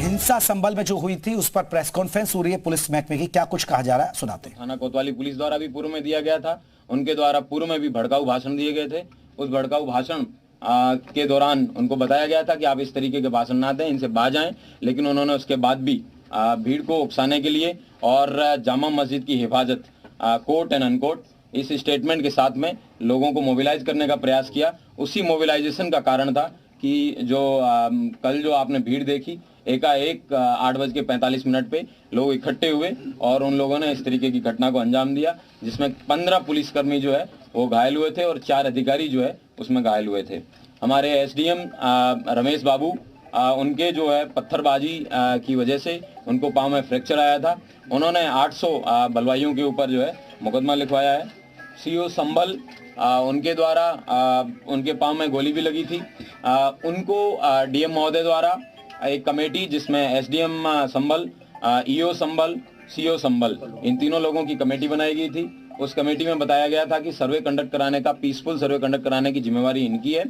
हिंसा संबल में जो हुई थी उस पर प्रेस कॉन्फ्रेंस हो रही है पुलिस महकमे की, क्या कुछ कहा जा रहा है सुनाते हैं। थाना कोतवाली पुलिस द्वारा भी पूर्व में दिया गया था, उनके द्वारा पूर्व में भी भड़काऊ भाषण दिए गए थे। उस भड़काऊ भाषण के दौरान उनको बताया गया था कि आप इस तरीके के भाषण ना दें, इनसे बाज आएं, लेकिन उन्होंने उसके बाद भी भीड़ को उकसाने के लिए और जामा मस्जिद की हिफाजत कोर्ट एंड अनकोर्ट इस स्टेटमेंट के साथ में लोगों को मोबिलाइज करने का प्रयास किया। उसी मोबिलाइजेशन का कारण था कि जो कल जो आपने भीड़ देखी, एकाएक 8:45 पे लोग इकट्ठे हुए और उन लोगों ने इस तरीके की घटना को अंजाम दिया, जिसमें 15 पुलिसकर्मी जो है वो घायल हुए थे और 4 अधिकारी जो है उसमें घायल हुए थे। हमारे एसडीएम रमेश बाबू, उनके जो है पत्थरबाजी की वजह से उनको पाँव में फ्रैक्चर आया था। उन्होंने 800 बलवाइयों के ऊपर जो है मुकदमा लिखवाया है। सीओ संभल, उनके द्वारा उनके पाँव में गोली भी लगी थी। उनको डीएम महोदय द्वारा एक कमेटी, जिसमें एसडीएम संभल, ईओ संभल, सीओ संभल, इन तीनों लोगों की कमेटी बनाई गई थी। उस कमेटी में बताया गया था कि सर्वे कंडक्ट कराने का, पीसफुल सर्वे कंडक्ट कराने की जिम्मेवारी इनकी है।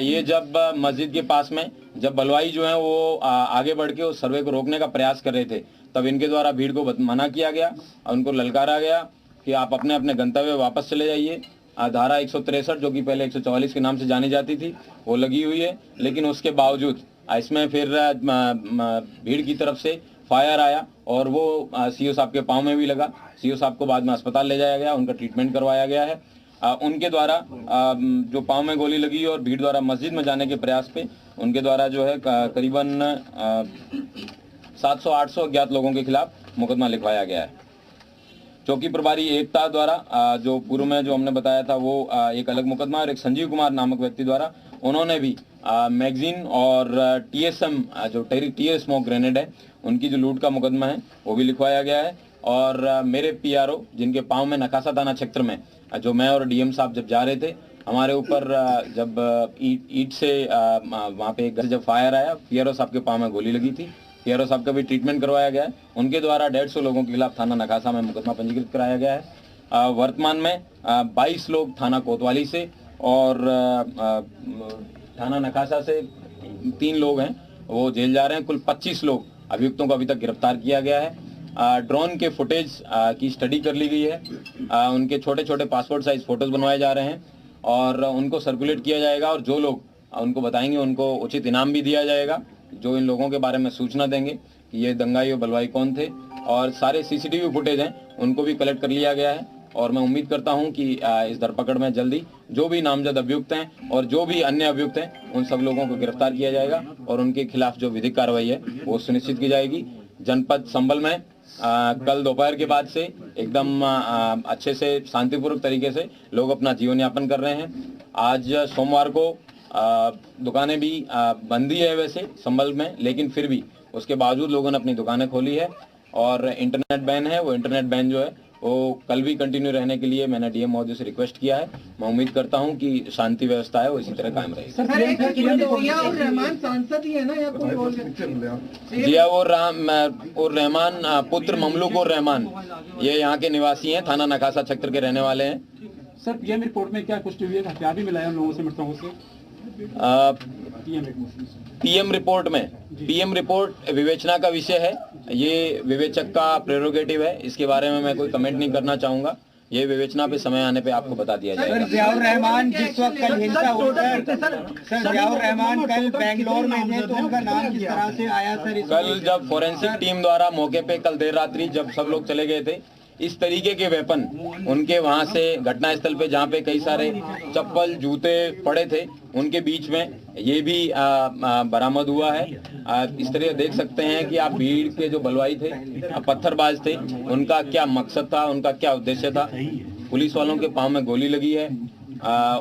ये जब मस्जिद के पास में जब बलवाई जो है वो आगे बढ़ के उस सर्वे को रोकने का प्रयास कर रहे थे, तब इनके द्वारा भीड़ को मना किया गया, उनको ललकारा गया कि आप अपने अपने गंतव्य वापस चले जाइए। धारा 163 जो कि पहले 144 के नाम से जानी जाती थी वो लगी हुई है, लेकिन उसके बावजूद इसमें फिर भीड़ की तरफ से फायर आया और वो सीओ साहब के पाँव में भी लगा। सीओ साहब को बाद में अस्पताल ले जाया गया, उनका ट्रीटमेंट करवाया गया है। उनके द्वारा जो पाँव में गोली लगी और भीड़ द्वारा मस्जिद में जाने के प्रयास पे उनके द्वारा जो है करीबन 700-800 अज्ञात लोगों के खिलाफ मुकदमा लिखवाया गया है। चौकी प्रभारी एकता द्वारा जो पूर्व में जो हमने बताया था वो एक अलग मुकदमा, और एक संजीव कुमार नामक व्यक्ति द्वारा उन्होंने भी मैगजीन और टीएसएम जो टीयर स्मोक ग्रेनेड है उनकी जो लूट का मुकदमा है वो भी लिखवाया गया है। और मेरे पीआरओ, जिनके पाँव में नकासा थाना क्षेत्र में जो मैं और डीएम साहब जब जा रहे थे, हमारे ऊपर जब ईट से वहाँ पे एक घर जब फायर आया, पीआरओ साहब के पाँव में गोली लगी थी। पीआरओ साहब का भी ट्रीटमेंट करवाया गया है। उनके द्वारा 150 लोगों के खिलाफ थाना नकासा में मुकदमा पंजीकृत कराया गया है। वर्तमान में 22 लोग थाना कोतवाली से और थाना नकासा से 3 लोग हैं वो जेल जा रहे हैं। कुल 25 लोग अभियुक्तों को अभी तक गिरफ्तार किया गया है। ड्रोन के फुटेज की स्टडी कर ली गई है। उनके छोटे छोटे पासपोर्ट साइज फोटोज बनवाए जा रहे हैं और उनको सर्कुलेट किया जाएगा, और जो लोग उनको बताएंगे उनको उचित इनाम भी दिया जाएगा, जो इन लोगों के बारे में सूचना देंगे कि ये दंगाई और बलवाई कौन थे। और सारे सीसीटीवी फुटेज हैं उनको भी कलेक्ट कर लिया गया है, और मैं उम्मीद करता हूं कि इस धरपकड़ में जल्दी जो भी नामजद अभियुक्त हैं और जो भी अन्य अभियुक्त हैं उन सब लोगों को गिरफ्तार किया जाएगा और उनके खिलाफ जो विधिक कार्रवाई है वो सुनिश्चित की जाएगी। जनपद संभल में कल दोपहर के बाद से एकदम अच्छे से शांतिपूर्वक तरीके से लोग अपना जीवन यापन कर रहे हैं। आज सोमवार को दुकानें भी बंद ही है वैसे संभल में, लेकिन फिर भी उसके बावजूद लोगों ने अपनी दुकानें खोली है। और इंटरनेट बैन है, वो इंटरनेट बैन जो है वो कल भी कंटिन्यू रहने के लिए मैंने डीएम महोदय से रिक्वेस्ट किया है। मैं उम्मीद करता हूं कि शांति व्यवस्था है वो इसी तरह कायम रहेगी। जियाउर रहमान सांसद ही है ना या कोई और? जियाउर रहमान पुत्र ममलूक उर रहमान, ये यहाँ के निवासी हैं, थाना नकासा क्षेत्र के रहने वाले हैं। सर पीएम रिपोर्ट में क्या पुष्टि हुई है? हथियार भी मिला है लोगों से, मृतकों से? पीएम रिपोर्ट विवेचना का विषय है, ये विवेचक का प्रेरोगेटिव है, इसके बारे में मैं कोई कमेंट नहीं करना चाहूंगा। ये विवेचना पे समय आने पे आपको बता दिया जाएगा। जियाउर रहमान जिस वक्त कल हिंसा होकर सर जियाउर रहमान कल बेंगलोर में थे, तो उनका नाम किस तरह से आया सर? कल जब फोरेंसिक टीम द्वारा मौके पे कल देर रात्रि जब सब लोग चले गए थे, इस तरीके के वेपन उनके वहां से घटनास्थल पे जहाँ पे कई सारे चप्पल जूते पड़े थे उनके बीच में ये भी बरामद हुआ है। इस तरह देख सकते हैं कि आप भीड़ के जो बलवाई थे, पत्थरबाज थे, उनका क्या मकसद था, उनका क्या उद्देश्य था। पुलिस वालों के पाँव में गोली लगी है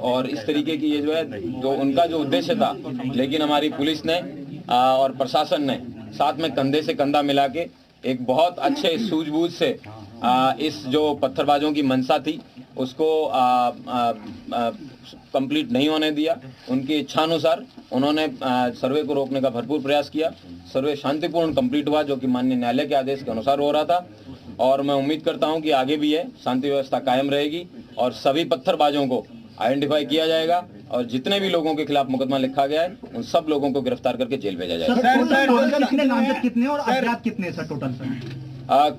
और इस तरीके की ये जो है जो उनका जो उद्देश्य था, लेकिन हमारी पुलिस ने और प्रशासन ने साथ में कंधे से कंधा मिला के एक बहुत अच्छे सूझबूझ से इस जो पत्थरबाजों की मंशा थी उसको कंप्लीट नहीं होने दिया। उनकी इच्छानुसार उन्होंने सर्वे को रोकने का भरपूर प्रयास किया। सर्वे शांतिपूर्ण कंप्लीट हुआ, जो कि माननीय न्यायालय के आदेश के अनुसार हो रहा था, और मैं उम्मीद करता हूं कि आगे भी है शांति व्यवस्था कायम रहेगी और सभी पत्थरबाजों को आइडेंटिफाई किया जाएगा और जितने भी लोगों के खिलाफ मुकदमा लिखा गया है उन सब लोगों को गिरफ्तार करके जेल भेजा जाएगा। कितने नामजद कितने और अपराध कितने सर टोटल सर?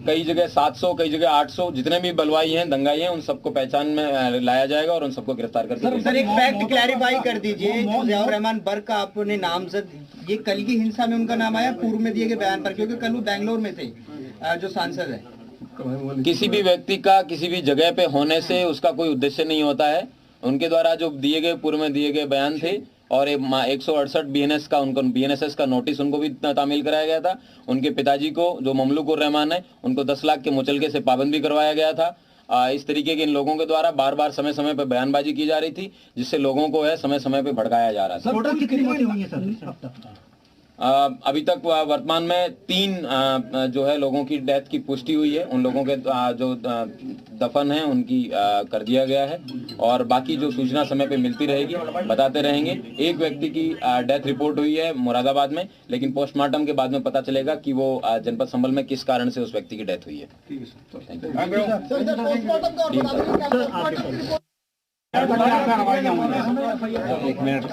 कई जगह 700, कई जगह 800, जितने भी बलवाई हैं, दंगाई हैं, उन सबको पहचान में लाया जाएगा और उन सबको गिरफ्तार करके सर एक फैक्ट क्लैरिफाई कर दीजिए, ज़ियाउर रहमान बर्क का आपने नामजद, ये कल की हिंसा में उनका नाम आया पूर्व में दिए गए बयान पर, क्योंकि कल वो बैंगलोर में थे जो सांसद है। किसी भी व्यक्ति का किसी भी जगह पे होने से उसका कोई उद्देश्य नहीं होता है। उनके द्वारा जो दिए गए पूर्व में दिए गए बयान थे और 168 बीएनएस का उनको बीएनएसएस का नोटिस उनको भी तामील कराया गया था। उनके पिताजी को जो ममलूक उर रहमान है उनको 10 लाख के मुचलके से पाबंद भी करवाया गया था। इस तरीके के इन लोगों के द्वारा बार बार समय समय पर बयानबाजी की जा रही थी, जिससे लोगों को है समय समय पर भड़काया जा रहा था। टोटल कितनी मौतें हुई हैं सर अब तक? अभी तक वर्तमान में 3 जो है लोगों की डेथ की पुष्टि हुई है। उन लोगों के जो दफन है उनकी कर दिया गया है और बाकी जो सूचना समय पे मिलती रहेगी बताते रहेंगे। एक व्यक्ति की डेथ रिपोर्ट हुई है मुरादाबाद में, लेकिन पोस्टमार्टम के बाद में पता चलेगा कि वो जनपद संभल में किस कारण से उस व्यक्ति की डेथ हुई है। एक मिनट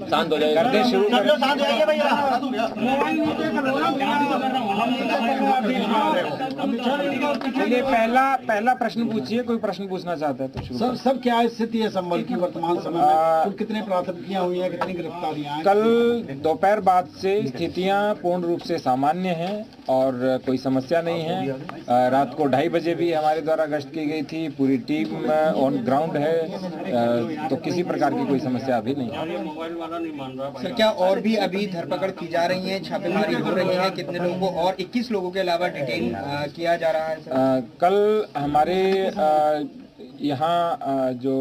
शांत हो जाएगा, करते शुरू चलिए पहला प्रश्न पूछिए, कोई प्रश्न पूछना चाहता है तो शुरू। सर सब क्या स्थिति है संभल की वर्तमान समय में? कुल कितने प्राथमिकियां हुई हैं, कितनी गिरफ्तारियां हैं? कल दोपहर बाद से स्थितियां पूर्ण रूप से सामान्य हैं और कोई समस्या नहीं है। रात को 2:30 बजे भी हमारे द्वारा गश्त की गई थी, पूरी टीम ऑन ग्राउंड है, तो किसी प्रकार की कोई समस्या अभी नहीं है। सर क्या और भी अभी धरपकड़ की जा रही है, छापेमारी हो रही है, कितने लोगों को और 21 लोगों के अलावा डिटेन किया जा रहा है सर? कल हमारे यहाँ जो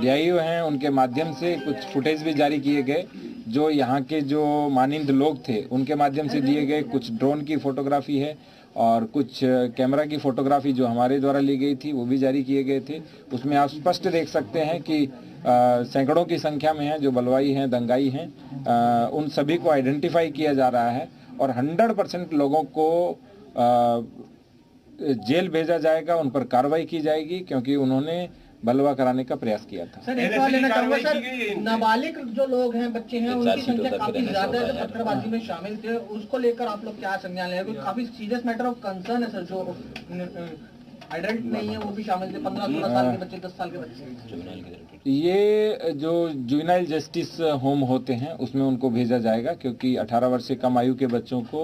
डीआईओ हैं उनके माध्यम से कुछ फुटेज भी जारी किए गए, जो यहाँ के जो मानिंद लोग थे उनके माध्यम से दिए गए। कुछ ड्रोन की फोटोग्राफी है और कुछ कैमरा की फोटोग्राफी जो हमारे द्वारा ली गई थी वो भी जारी किए गए थे। उसमें आप स्पष्ट देख सकते हैं कि सैकड़ों की संख्या में हैं जो बलवाई हैं, दंगाई हैं। उन सभी को आइडेंटिफाई किया जा रहा है और 100% लोगों को जेल भेजा जाएगा, उन पर कार्रवाई की जाएगी क्योंकि उन्होंने बलवा कराने का प्रयास किया था। सर एक सवाल लेना चाहूंगा सर, नाबालिग जो लोग हैं, बच्चे हैं, उनकी संख्या काफी ज्यादा है जो पत्थरबाजी में शामिल थे, उसको लेकर आप लोग क्या संज्ञान ले रहे हैं? काफी सीरियस मैटर ऑफ कंसर्न है सर, जो एडल्ट नहीं है वो भी शामिल थे, 15-16 साल के बच्चे, 10 साल के बच्चे। ये जो जुवेनाइल जस्टिस होम होते हैं उसमें उनको भेजा जाएगा क्योंकि 18 वर्ष से कम आयु के बच्चों को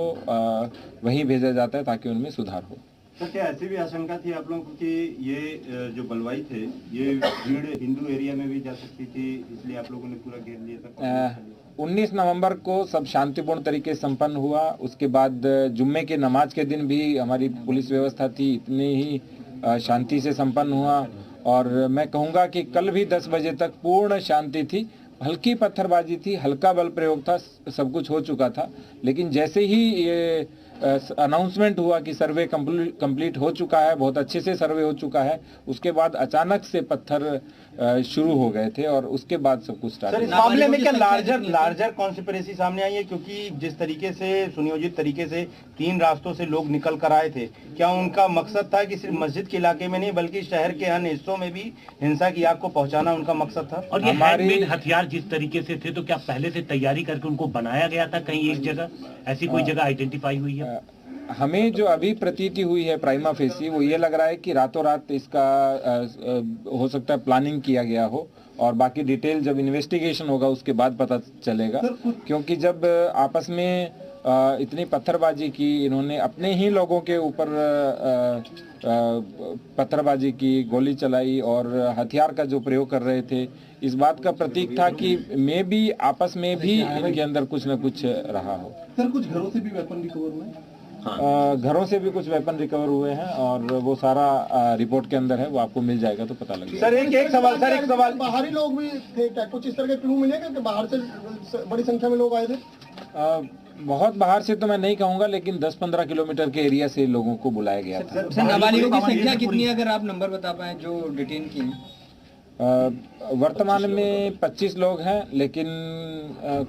वहीं भेजा जाता है ताकि उनमें सुधार हो। तो क्या ऐसी भी आशंका थी आप लोगों को कि ये जो बलवाई थे ये भीड़ हिंदू एरिया में भी जा सकती थी, इसलिए आप लोगों ने पूरा घेर लिया था? 19 नवंबर को सब शांतिपूर्ण तरीके से संपन्न हुआ। उसके बाद जुम्मे के नमाज के दिन भी हमारी पुलिस व्यवस्था थी, इतनी ही शांति से संपन्न हुआ। और मैं कहूँगा कि कल भी 10 बजे तक पूर्ण शांति थी। हल्की पत्थरबाजी थी, हल्का बल प्रयोग था, सब कुछ हो चुका था। लेकिन जैसे ही ये अनाउंसमेंट हुआ कि सर्वे कंप्लीट हो चुका है, बहुत अच्छे से सर्वे हो चुका है, उसके बाद अचानक से पत्थर शुरू हो गए थे और उसके बाद सब कुछ स्टार्ट। सर इस मामले में क्या लार्जर कॉन्स्पिरेसी सामने आई है? क्योंकि जिस तरीके से सुनियोजित तरीके से 3 रास्तों से लोग निकल कर आए थे, क्या उनका मकसद था कि सिर्फ मस्जिद के इलाके में नहीं बल्कि शहर के अन्य हिस्सों में भी हिंसा की आग को पहुंचाना उनका मकसद था? और ये हैंडमेड हथियार जिस तरीके से थे, तो क्या पहले से तैयारी करके उनको बनाया गया था कहीं एक जगह? ऐसी कोई जगह आइडेंटिफाई हुई है? हमें जो अभी प्रतीति हुई है प्राइमा फेसी, वो ये लग रहा है कि रातों रात इसका हो सकता है प्लानिंग किया गया हो और बाकी डिटेल जब इन्वेस्टिगेशन होगा उसके बाद पता चलेगा। क्योंकि जब आपस में इतनी पत्थरबाजी की, इन्होंने अपने ही लोगों के ऊपर पत्थरबाजी की, गोली चलाई और हथियार का जो प्रयोग कर रहे थे, इस बात का प्रतीक था कि मे भी आपस में भी इनके अंदर कुछ न कुछ रहा हो। सर कुछ घरों से भी वेपन रिकवर हुए? घरों से भी कुछ वेपन रिकवर हुए हैं और वो सारा रिपोर्ट के अंदर है, वो आपको मिल जाएगा तो पता लगेगा। सर एक सवाल, बाहरी लोग भी थे क्या? कुछ इस तरह के क्लू मिलेगा कि बाहर से बड़ी संख्या में लोग आए थे? बहुत बाहर से तो मैं नहीं कहूंगा, लेकिन 10-15 किलोमीटर के एरिया से लोगों को बुलाया गया था। नाबालिगों की संख्या कितनी है, अगर आप नंबर बता पाए जो डिटेन किए? वर्तमान में 25 लोग हैं, लेकिन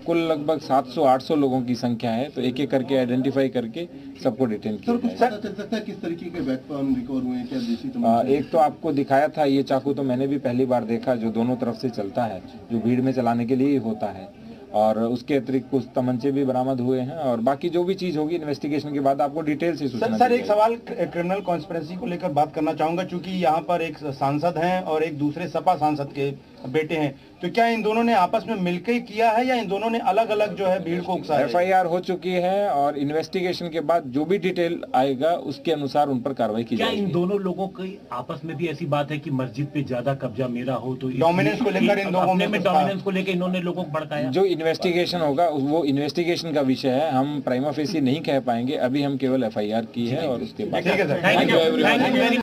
कुल लगभग 700-800 लोगों की संख्या है, तो एक एक करके आइडेंटिफाई करके सबको डिटेन किया कुछ पता चल सकता है किस तरीके के वेपन रिकवर हुए हैं, क्या देसी एक तो आपको दिखाया था, ये चाकू तो मैंने भी पहली बार देखा, जो दोनों तरफ से चलता है, जो भीड़ में चलाने के लिए ही होता है, और उसके अतिरिक्त कुछ तमंचे भी बरामद हुए हैं, और बाकी जो भी चीज होगी इन्वेस्टिगेशन के बाद आपको डिटेल से सूचना सर एक सवाल क्रिमिनल कॉन्स्पिरेसी को लेकर बात करना चाहूंगा, क्योंकि यहाँ पर एक सांसद हैं और एक दूसरे सपा सांसद के बेटे हैं, तो क्या इन दोनों ने आपस में मिलकर किया है या इन दोनों ने अलग अलग जो है भीड़ को उकसाया? FIR हो चुकी है और इन्वेस्टिगेशन के बाद जो भी डिटेल आएगा उसके अनुसार उन पर कार्रवाई की जाएगी। क्या इन दोनों लोगों की आपस में भी ऐसी बात है कि मस्जिद पे ज्यादा कब्जा मेरा हो, तो डोमिनेंस को लेकर इन दोनों में डोमिनेंस को लेकर इन्होंने लोगों को भड़काया? जो इन्वेस्टिगेशन होगा वो इन्वेस्टिगेशन का विषय है, हम प्राइमा फेसी नहीं कह पाएंगे, अभी हम केवल FIR की है और उसके बाद ठीक है सर, थैंक यू।